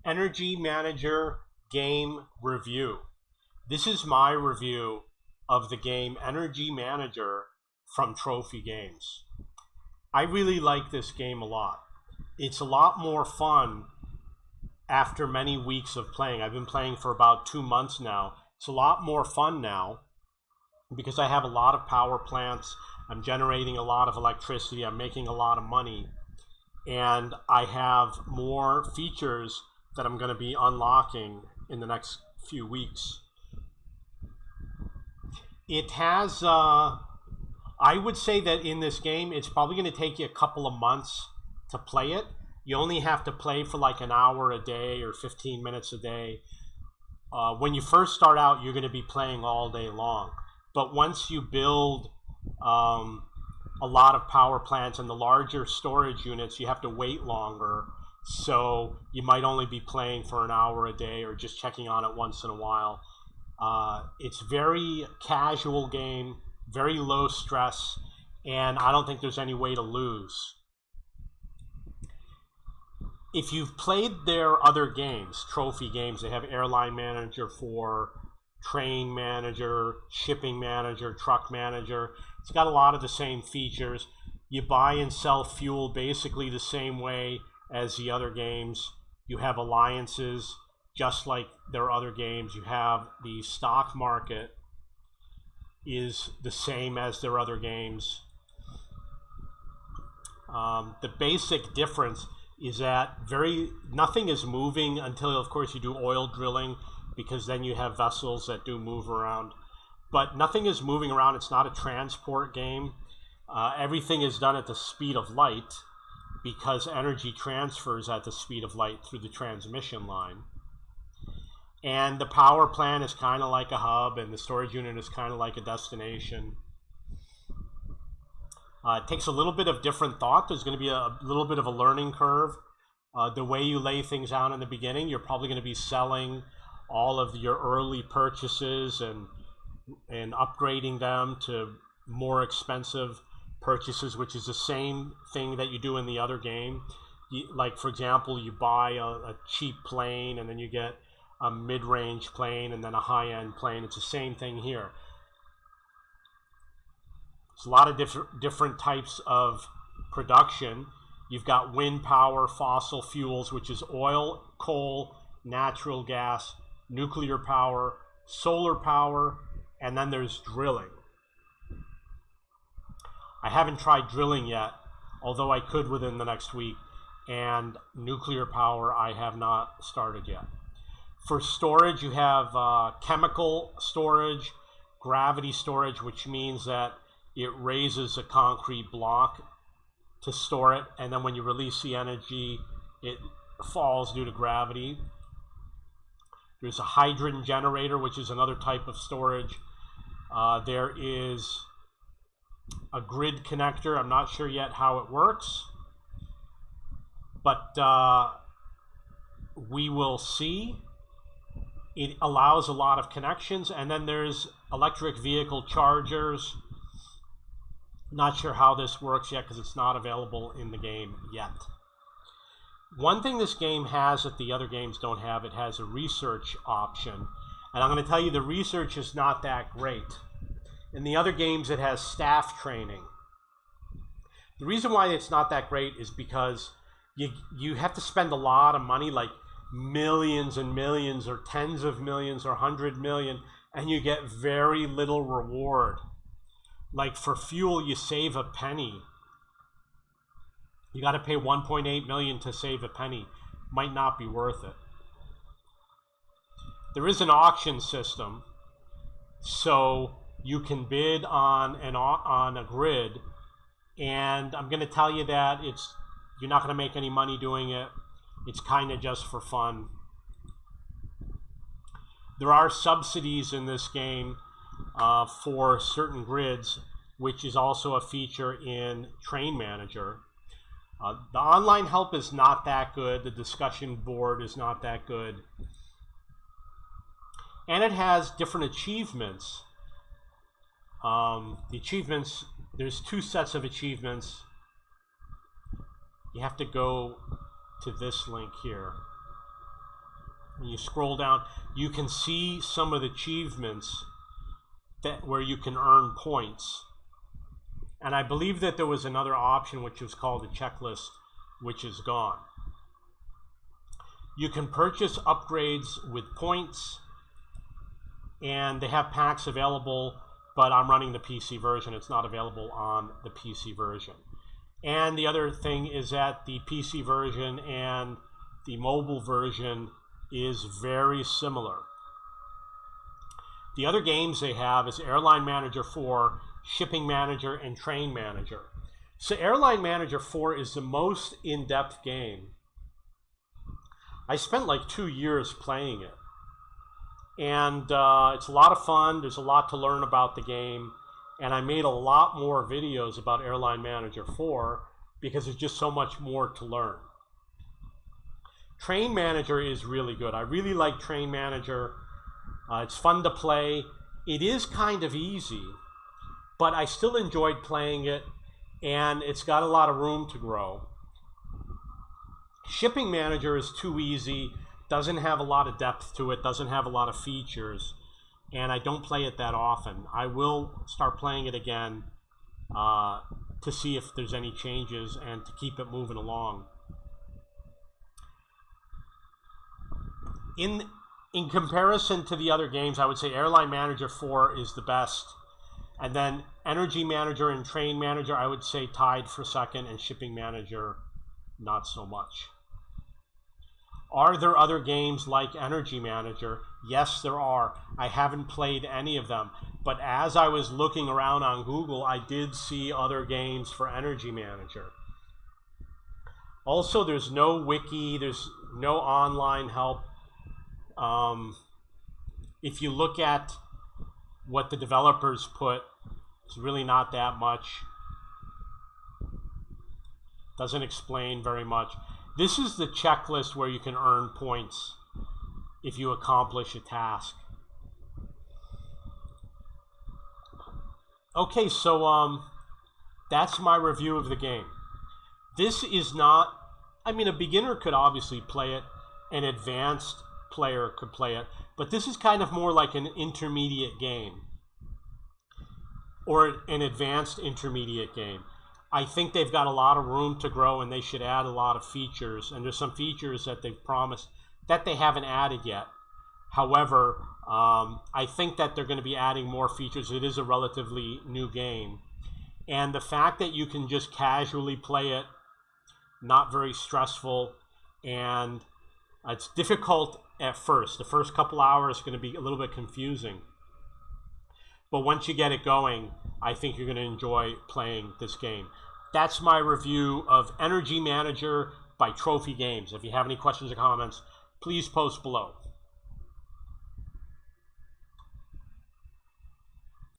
Energy Manager game review. This is my review of the game Energy Manager from Trophy Games. I really like this game a lot. It's a lot more fun after many weeks of playing. I've been playing for about 2 months now. It's a lot more fun now because I have a lot of power plants. I'm generating a lot of electricity. I'm making a lot of money. And I have more features that I'm going to be unlocking in the next few weeks. It has, I would say that in this game, it's probably going to take you a couple of months to play it. You only have to play for like an hour a day or 15 minutes a day. When you first start out, you're going to be playing all day long. But once you build a lot of power plants and the larger storage units, you have to wait longer. So you might only be playing for an hour a day or just checking on it once in a while. It's very casual game, very low stress, and I don't think there's any way to lose. If you've played their other games, Trophy Games, they have Airline Manager 4, Train Manager, Shipping Manager, Truck Manager. It's got a lot of the same features. You buy and sell fuel basically the same way as the other games. You have alliances just like their other games. You have the stock market is the same as their other games. The basic difference is that nothing is moving until, of course, you do oil drilling, because then you have vessels that do move around. But nothing is moving around. It's not a transport game. Everything is done at the speed of light, because energy transfers at the speed of light through the transmission line. And the power plant is kind of like a hub, and the storage unit is kind of like a destination. It takes a little bit of different thought. There's going to be a little bit of a learning curve. The way you lay things out in the beginning, you're probably going to be selling all of your early purchases and upgrading them to more expensive purchases, which is the same thing that you do in the other game. Like, for example, you buy a cheap plane, and then you get a mid-range plane, and then a high-end plane. It's the same thing here. There's a lot of different types of production. You've got wind power, fossil fuels, which is oil, coal, natural gas, nuclear power, solar power, and then there's drilling. I haven't tried drilling yet, although I could within the next week, and nuclear power I have not started yet. For storage, you have chemical storage, gravity storage, which means that it raises a concrete block to store it, and then when you release the energy, it falls due to gravity. There's a hydrogen generator, which is another type of storage. There is a grid connector. I'm not sure yet how it works, but we will see. It allows a lot of connections, and then there's electric vehicle chargers. Not sure how this works yet because it's not available in the game yet. One thing this game has that the other games don't have, it has a research option. And I'm going to tell you the research is not that great. In the other games, it has staff training. The reason why it's not that great is because you have to spend a lot of money, like millions and millions or tens of millions or 100 million, and you get very little reward. Like for fuel, you save a penny. You got to pay 1.8 million to save a penny. Might not be worth it. There is an auction system, so you can bid on a grid, and I'm going to tell you that you're not going to make any money doing it. It's kind of just for fun. There are subsidies in this game for certain grids, which is also a feature in Train Manager. The online help is not that good. The discussion board is not that good. And it has different achievements. The achievements, there's 2 sets of achievements. You have to go to this link here. when you scroll down, you can see some of the achievements where you can earn points. And I believe that there was another option which was called a checklist, which is gone. You can purchase upgrades with points, and they have packs available, but I'm running the PC version. It's not available on the PC version. And the other thing is that the PC version and the mobile version is very similar. The other games they have is Airline Manager 4, Shipping Manager, and Train Manager. So Airline Manager 4 is the most in-depth game. I spent like 2 years playing it. And it's a lot of fun. There's a lot to learn about the game. And I made a lot more videos about Airline Manager 4 because there's just so much more to learn. Train Manager is really good. I really like Train Manager. It's fun to play. It is kind of easy, but I still enjoyed playing it, and it's got a lot of room to grow. Shipping Manager is too easy, doesn't have a lot of depth to it, doesn't have a lot of features, and I don't play it that often. I will start playing it again to see if there's any changes and to keep it moving along. In comparison to the other games, I would say Airline Manager 4 is the best. And then Energy Manager and Train Manager, I would say tied for second, and Shipping Manager, not so much. Are there other games like Energy Manager? Yes, there are. I haven't played any of them. But as I was looking around on Google, I did see other games for Energy Manager. Also, there's no wiki, there's no online help. If you look at what the developers put, it's really not that much. Doesn't explain very much. This is the checklist where you can earn points if you accomplish a task. Okay, so that's my review of the game. This is not, I mean, a beginner could obviously play it, an advanced player could play it, but this is kind of more like an intermediate game or an advanced intermediate game. I think they've got a lot of room to grow, and they should add a lot of features, and there's some features that they've promised that they haven't added yet. However, I think that they're going to be adding more features. It is a relatively new game, and the fact that you can just casually play it, not very stressful, and it's difficult at first. The first couple hours is going to be a little bit confusing. But once you get it going, I think you're going to enjoy playing this game. That's my review of Energy Manager by Trophy Games. If you have any questions or comments, please post below.